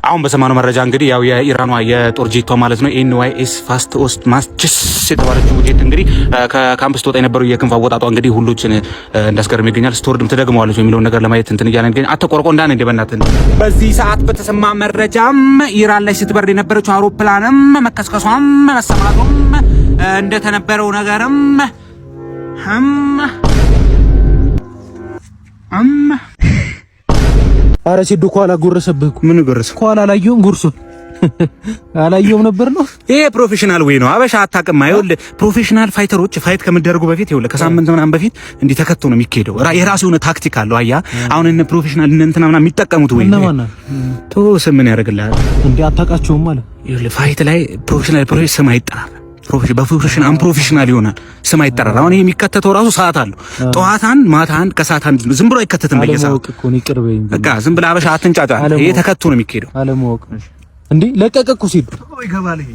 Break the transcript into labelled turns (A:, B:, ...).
A: አሁን በሰማነው መረጃ እንግዲህ ያው የኢራኗ የጦር ጄቷ ማለት ነው ኤንዋይኤስ ፋስት ኦስት ማስችስ የተባለችው ጄት እንግዲህ ከካምፕስ ተወጣ የነበረው የክንፍ አወጣጧ እንግዲህ ሁሉችን እንዳስገርም ይገኛል። ስቶርድም ትደግመዋለች የሚለውን ነገር ለማየት እንትን እያለን ግን አተቆርቆ እንዳን እንደበናትን በዚህ ሰዓት በተሰማ መረጃም ኢራን ላይ ስትበርድ የነበረችው አውሮፕላንም መከስከሷም መሰማቱም እንደተነበረው ነገርም
B: አረ ሲዱ ኳላ ጎረሰብህ እኮ ምን ጎረሰ? ኳላ አላየሁም፣ ጉርሱን አላየሁም ነበር ነው።
A: ይሄ ፕሮፌሽናል ወይ ነው። አበሻ አታውቅም። አይወል ፕሮፌሽናል ፋይተሮች ፋይት ከመደረጉ በፊት ይወል ከሳምንት ምናምን በፊት እንዲህ ተከቶ ነው የሚካሄደው። የራሱ የሆነ ታክቲክ አለው። አያ አሁን እነ ፕሮፌሽናል እነ እንትና ምናምን የሚጠቀሙት ወይ ነው። ቶ ምን ያደርግልሃል
B: እንዴ? አታውቃቸውም ማለት
A: ይወል ፋይት ላይ ፕሮፌሽናል ስም አይጠራም። ፕሮፌሽናል አንፕሮፌሽናል ይሆናል፣ ስም አይጠራም። አሁን ይሄ የሚከተተው ራሱ ሰዓት አለው። ጠዋታን ማታን ከሰዓታን ዝም ብሎ አይከተትም። በየሰዓቱ በቃ ዝም ብለህ አበሻ አትንጫጫ። ይሄ ተከቶ ነው የሚካሄደው።
B: አለማወቅ እንዴ ለቀቀ እኮ ሲል ይገባል። ይሄ